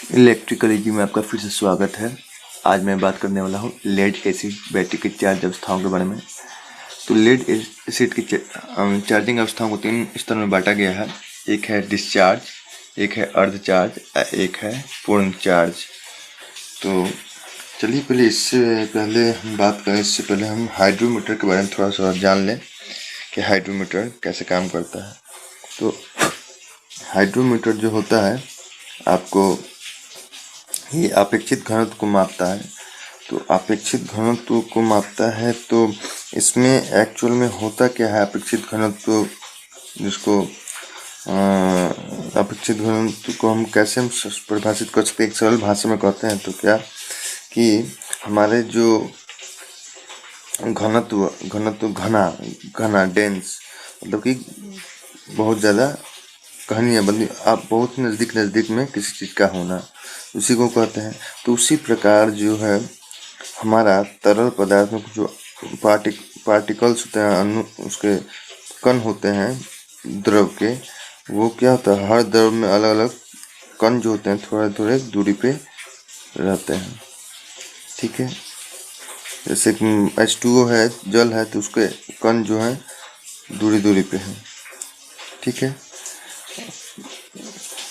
Electrical easy में आपका फिर से स्वागत है। आज मैं बात करने वाला हूँ लेड एसिड बैटरी की चार्ज अवस्थाओं के बारे में। तो लेड एसिड की चार्जिंग अवस्थाओं को 3 स्तर में बांटा गया है। एक है डिस्चार्ज, एक है अर्ध चार्ज, एक है पूर्ण चार्ज। तो चलिए पहले इससे पहले हम हाइड्रोमीटर के बारे में थोड़ा सा जान लें कि हाइड्रोमीटर कैसे काम करता है। तो हाइड्रोमीटर जो होता है आपको ये अपेक्षित घनत्व को मापता है। तो अपेक्षित घनत्व को मापता है तो इसमें एक्चुअल में होता क्या है, अपेक्षित घनत्व जिसको अपेक्षित घनत्व को हम कैसे परिभाषित कर सकते हैं, एक सरल भाषा में कहते हैं तो क्या कि हमारे जो घनत्व घना डेंस मतलब कि बहुत ज़्यादा कहानियाँ बदली, आप बहुत नज़दीक में किसी चीज़ का होना, उसी को कहते हैं। तो उसी प्रकार जो है हमारा तरल पदार्थ में जो पार्टिकल्स होते हैं, उसके कण होते हैं द्रव के, वो क्या होता है हर द्रव में अलग अलग कण जो होते हैं थोड़े दूरी पे रहते हैं। ठीक है, जैसे H2O है, जल है, तो उसके कण जो है दूरी पे है। ठीक है,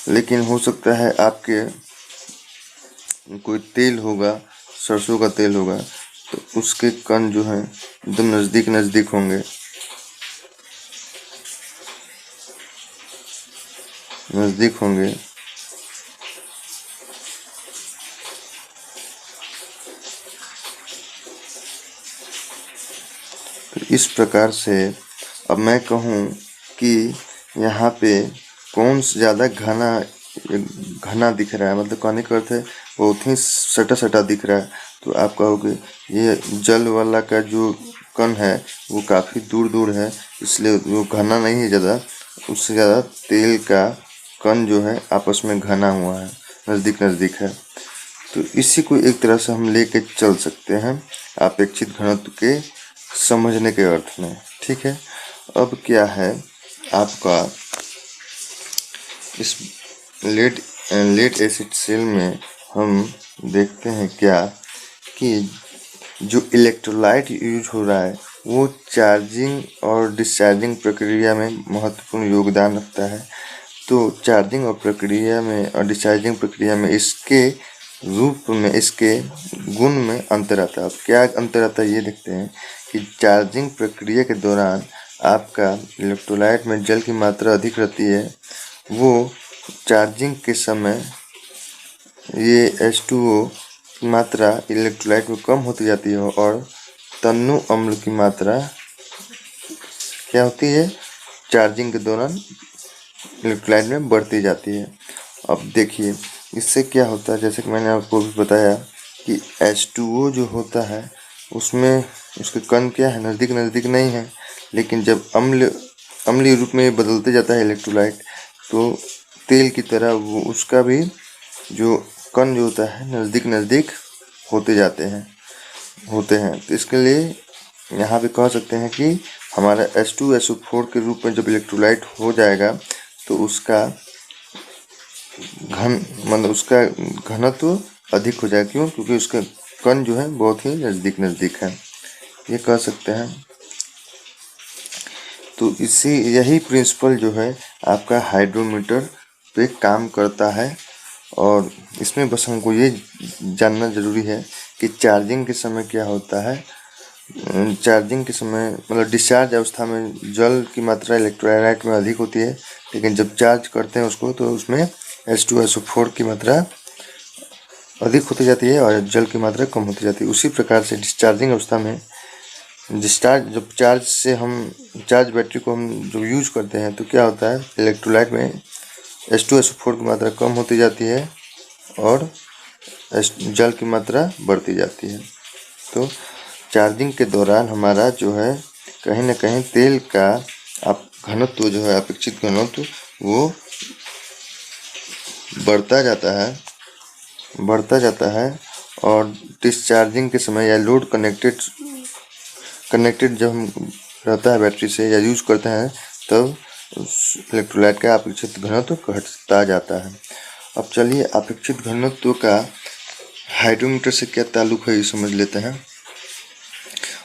लेकिन हो सकता है आपके कोई तेल होगा, सरसों का तेल होगा, तो उसके कण जो है एकदम नज़दीक होंगे, तो इस प्रकार से अब मैं कहूँ कि यहाँ पे कौन ज़्यादा घना दिख रहा है, मतलब कहने का अर्थ है बहुत ही सटा दिख रहा है, तो आप कहोगे ये जल वाला का जो कण है वो काफ़ी दूर है, इसलिए वो घना नहीं है ज़्यादा, उससे ज़्यादा तेल का कण जो है आपस में घना हुआ है, नज़दीक है। तो इसी को एक तरह से हम लेके चल सकते हैं अपेक्षित घनत्व के समझने के अर्थ में। ठीक है, अब क्या है आपका इस लेड एसिड सेल में हम देखते हैं क्या कि जो इलेक्ट्रोलाइट यूज हो रहा है वो चार्जिंग और डिस्चार्जिंग प्रक्रिया में महत्वपूर्ण योगदान रखता है। तो चार्जिंग और डिस्चार्जिंग प्रक्रिया में इसके रूप में, इसके गुण में अंतर आता है। अब क्या अंतर आता है ये देखते हैं कि चार्जिंग प्रक्रिया के दौरान आपका इलेक्ट्रोलाइट में जल की मात्रा अधिक रहती है, वो चार्जिंग के समय ये H2O की मात्रा इलेक्ट्रोलाइट में कम होती जाती है और तन्नु अम्ल की मात्रा क्या होती है चार्जिंग के दौरान इलेक्ट्रोलाइट में बढ़ती जाती है। अब देखिए इससे क्या होता है, जैसे कि मैंने आपको भी बताया कि H2O जो होता है उसमें उसके कण क्या है नज़दीक नहीं है, लेकिन जब अम्लीय रूप में बदलते जाता है इलेक्ट्रोलाइट तो तेल की तरह वो उसका भी जो कण जो होता है नज़दीक होते हैं। तो इसके लिए यहाँ पे कह सकते हैं कि हमारा H2SO4 के रूप में जब इलेक्ट्रोलाइट हो जाएगा तो उसका उसका घनत्व अधिक हो जाएगा। क्यों? क्योंकि उसका कण जो है बहुत ही नज़दीक है, ये कह सकते हैं। तो यही प्रिंसिपल जो है आपका हाइड्रोमीटर पे काम करता है। और इसमें बस हमको ये जानना ज़रूरी है कि चार्जिंग के समय क्या होता है। चार्जिंग के समय मतलब डिस्चार्ज अवस्था में जल की मात्रा इलेक्ट्रोलाइट में अधिक होती है, लेकिन जब चार्ज करते हैं उसको तो उसमें H2SO4 की मात्रा अधिक होती जाती है और जल की मात्रा कम होती जाती है। उसी प्रकार से डिस्चार्जिंग अवस्था में जब चार्ज बैटरी को हम जब यूज करते हैं तो क्या होता है इलेक्ट्रोलाइट में H2SO4 की मात्रा कम होती जाती है और जल की मात्रा बढ़ती जाती है। तो चार्जिंग के दौरान हमारा जो है कहीं ना कहीं तेल का घनत्व जो है अपेक्षित घनत्व वो बढ़ता जाता है और डिस्चार्जिंग के समय या लोड कनेक्टेड जब हम रहता है बैटरी से या यूज करते हैं तब इलेक्ट्रोलाइट का अपेक्षित घनत्व घटता जाता है। अब चलिए अपेक्षित घनत्व का हाइड्रोमीटर से क्या ताल्लुक है ये समझ लेते हैं।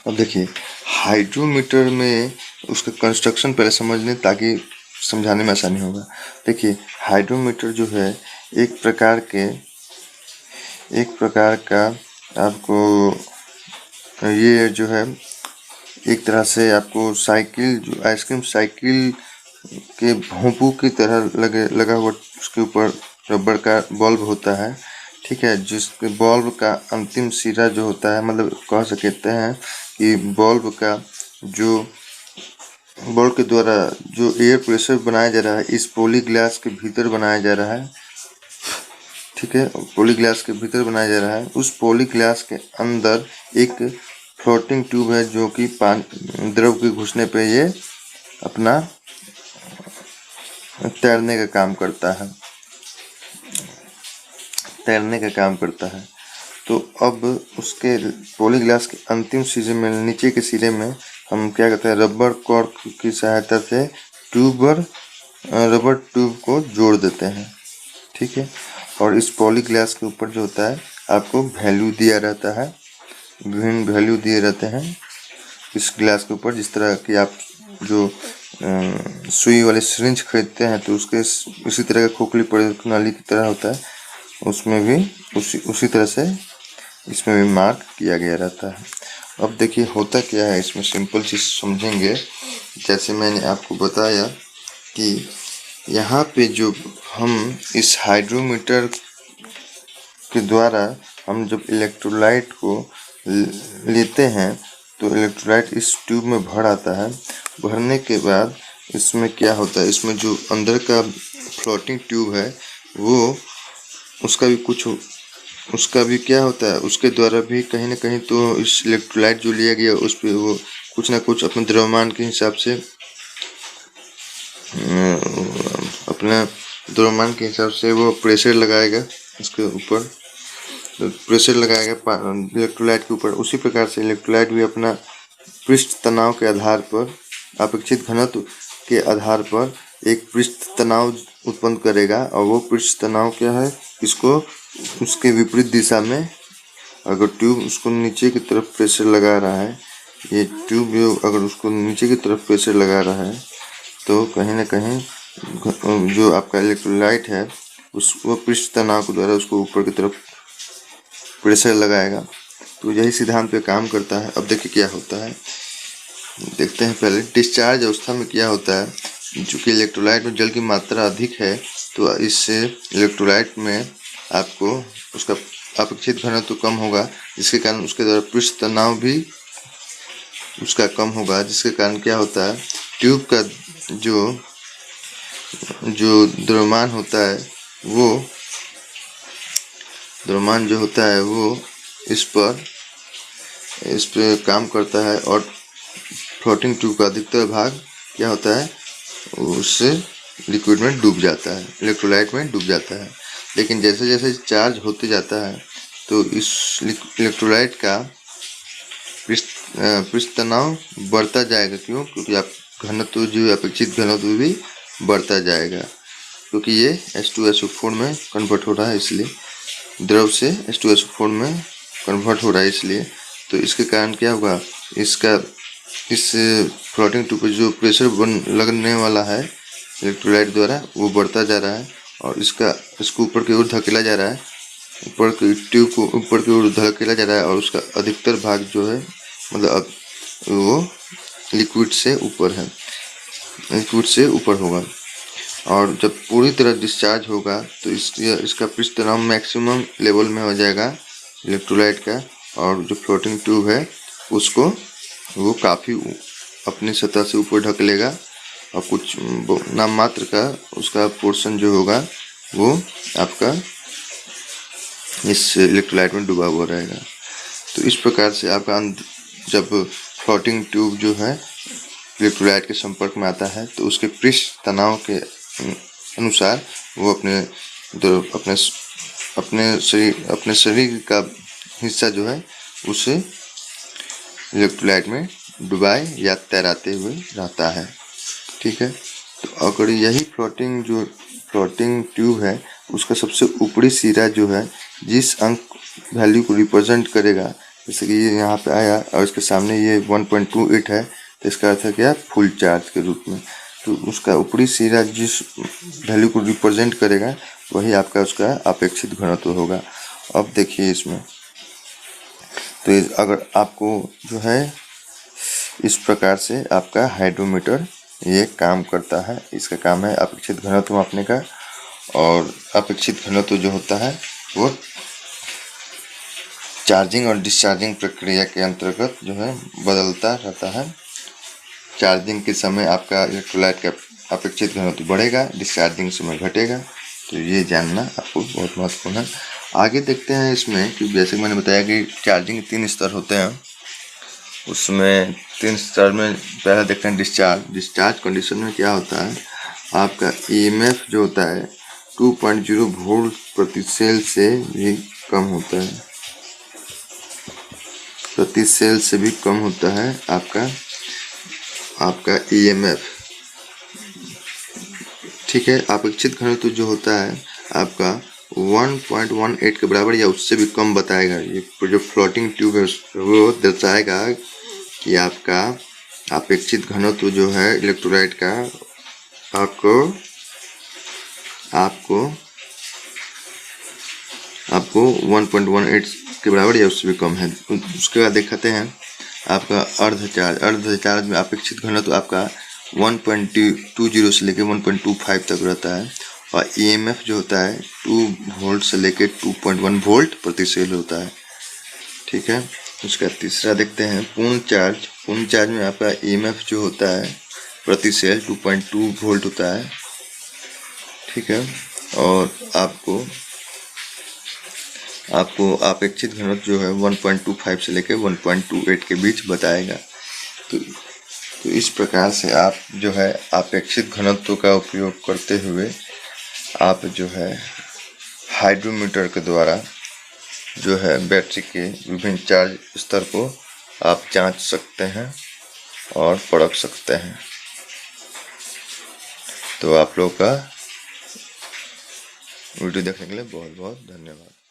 अब देखिए हाइड्रोमीटर में उसका कंस्ट्रक्शन पहले समझ लें ताकि समझाने में आसानी होगा। देखिए हाइड्रोमीटर जो है एक प्रकार का आपको ये जो है एक तरह से आपको साइकिल जो आइसक्रीम साइकिल के भोंपू की तरह लगा हुआ उसके ऊपर रबर का बल्ब होता है, ठीक है। जिसके बल्ब का अंतिम सिरा जो होता है, मतलब कह सकते हैं कि बल्ब के द्वारा जो एयर प्रेशर बनाया जा रहा है इस पॉली ग्लास के भीतर बनाया जा रहा है, ठीक है। पॉली ग्लास के भीतर बनाया जा रहा है। उस पॉली ग्लास के अंदर एक फ्लोटिंग ट्यूब है जो कि द्रव के घुसने पे ये अपना तैरने का काम करता है। तो अब उसके पॉली ग्लास के अंतिम सिरे में, नीचे के सिरे में हम क्या करते हैं, रबर कॉर्क की सहायता से रबर ट्यूब को जोड़ देते हैं, ठीक है। और इस पॉली ग्लास के ऊपर जो होता है आपको वैल्यू दिया रहता है, विभिन्न वैल्यू दिए रहते हैं इस ग्लास के ऊपर। जिस तरह कि आप जो सुई वाले सिरिंज खरीदते हैं तो उसके उसी तरह का खोखली प्रणाली की तरह होता है, उसमें भी उसी तरह से इसमें भी मार्क किया गया रहता है। अब देखिए होता क्या है इसमें, सिंपल चीज़ समझेंगे। जैसे मैंने आपको बताया कि यहाँ पे जो हम इस हाइड्रोमीटर के द्वारा हम जब इलेक्ट्रोलाइट को लेते हैं तो इलेक्ट्रोलाइट इस ट्यूब में भर आता है। भरने के बाद इसमें क्या होता है, इसमें जो अंदर का फ्लोटिंग ट्यूब है वो उसका भी क्या होता है, उसके द्वारा भी कहीं ना कहीं तो इस इलेक्ट्रोलाइट जो लिया गया उस पर वो कुछ ना कुछ अपने द्रव्यमान के हिसाब से वो प्रेशर लगाएगा इसके ऊपर, प्रेशर लगाएगा इलेक्ट्रोलाइट के ऊपर। उसी प्रकार से इलेक्ट्रोलाइट भी अपना पृष्ठ तनाव के आधार पर, अपेक्षित घनत्व के आधार पर एक पृष्ठ तनाव उत्पन्न करेगा। और वो पृष्ठ तनाव क्या है, इसको उसके विपरीत दिशा में अगर ट्यूब उसको नीचे की तरफ प्रेशर लगा रहा है, ये ट्यूब अगर उसको नीचे की तरफ प्रेशर लगा रहा है तो कहीं ना कहीं जो आपका इलेक्ट्रोलाइट है वो पृष्ठ तनाव के द्वारा उसको ऊपर की तरफ प्रेशर लगाएगा। तो यही सिद्धांत पे काम करता है। अब देखिए क्या होता है, देखते हैं पहले। डिस्चार्ज अवस्था में क्या होता है, चूँकि इलेक्ट्रोलाइट में जल की मात्रा अधिक है तो इससे इलेक्ट्रोलाइट में आपको उसका अपेक्षित घनत्व कम होगा, जिसके कारण उसके द्वारा पृष्ठ तनाव भी उसका कम होगा। जिसके कारण क्या होता है, ट्यूब का जो द्रव्यमान होता है वो इस पर काम करता है और फ्लोटिंग ट्यूब का अधिकतर भाग क्या होता है, उससे लिक्विड में डूब जाता है, इलेक्ट्रोलाइट में डूब जाता है। लेकिन जैसे जैसे चार्ज होते जाता है तो इस इलेक्ट्रोलाइट का पृष्ठ तनाव बढ़ता जाएगा। क्यों? क्योंकि आप घनत्व जो अपेक्षित घनत्व भी बढ़ता जाएगा, क्योंकि ये H2SO4 में कन्वर्ट हो रहा है, इसलिए द्रव से H2SO4 में कन्वर्ट हो रहा है इसलिए। तो इसके कारण क्या होगा, इस फ्लोटिंग ट्यूब पर जो प्रेशर लगने वाला है इलेक्ट्रोलाइट द्वारा वो बढ़ता जा रहा है और इसको ऊपर की ओर धकेला जा रहा है, ऊपर की ट्यूब को ऊपर की ओर धकेला जा रहा है और उसका अधिकतर भाग जो है मतलब वो लिक्विड से ऊपर होगा। और जब पूरी तरह डिस्चार्ज होगा तो इसका पृष्ठ तनाव मैक्सिमम लेवल में हो जाएगा इलेक्ट्रोलाइट का, और जो फ्लोटिंग ट्यूब है उसको वो काफ़ी अपनी सतह से ऊपर ढकेलेगा और कुछ नाम मात्र का उसका पोर्शन जो होगा वो आपका इस इलेक्ट्रोलाइट में डूबा हुआ रहेगा। तो इस प्रकार से आपका जब फ्लोटिंग ट्यूब जो है इलेक्ट्रोलाइट के संपर्क में आता है तो उसके पृष्ठ तनाव के अनुसार वो अपने शरीर का हिस्सा जो है उसे इलेक्ट्रोलाइट में डुबाए या तैराते हुए रहता है, ठीक है। तो अगर यही फ्लोटिंग ट्यूब है उसका सबसे ऊपरी सिरा जो है जिस अंक वैल्यू को रिप्रेजेंट करेगा, जैसे कि ये यहाँ पे आया और इसके सामने ये 1.28 है, तो इसका अर्थ है क्या, फुल चार्ज के रूप में। तो उसका ऊपरी सिरा जिस वैल्यू को रिप्रेजेंट करेगा वही आपका उसका अपेक्षित घनत्व होगा। अब देखिए इसमें, तो अगर आपको जो है इस प्रकार से आपका हाइड्रोमीटर ये काम करता है। इसका काम है अपेक्षित घनत्व मापने का, और अपेक्षित घनत्व जो होता है वो चार्जिंग और डिस्चार्जिंग प्रक्रिया के अंतर्गत जो है बदलता रहता है। चार्जिंग के समय आपका इलेक्ट्रोलाइट का अपेक्षित घनत्व बढ़ेगा, डिस्चार्जिंग समय घटेगा। तो ये जानना आपको बहुत महत्वपूर्ण है। आगे देखते हैं इसमें कि जैसे मैंने बताया कि चार्जिंग के 3 स्तर होते हैं। उसमें 3 स्तर में पहला देखते हैं डिस्चार्ज कंडीशन में क्या होता है, आपका ईएमएफ जो होता है 2.0 वोल्ट प्रति सेल से भी कम होता है, प्रति सेल से भी कम होता है आपका ईएमएफ। ठीक है। अपेक्षित घनत्व जो होता है आपका 1.18 के बराबर या उससे भी कम बताएगा। ये जो फ्लोटिंग ट्यूब है वो दर्शाएगा कि आपका अपेक्षित घनत्व जो है इलेक्ट्रोलाइट का आपको 1.18 के बराबर या उससे भी कम है। उसके बाद दिखाते हैं आपका अर्धचार्ज में अपेक्षित घनत्व आपका 1.20 से लेकर 1.25 तक रहता है, और ईएमएफ जो होता है 2 वोल्ट से लेकर 2.1 वोल्ट प्रति सेल होता है। ठीक है। उसका तीसरा देखते हैं पूर्ण चार्ज में आपका ईएमएफ जो होता है प्रति सेल 2.2 वोल्ट होता है। ठीक है। और आपको अपेक्षित घनत्व जो है 1.25 से लेकर 1.28 के बीच बताएगा। तो इस प्रकार से आप जो है अपेक्षित घनत्व का उपयोग करते हुए आप जो है हाइड्रोमीटर के द्वारा जो है बैटरी के विभिन्न चार्ज स्तर को आप जांच सकते हैं और परख सकते हैं। तो आप लोगों का वीडियो देखने के लिए बहुत बहुत धन्यवाद।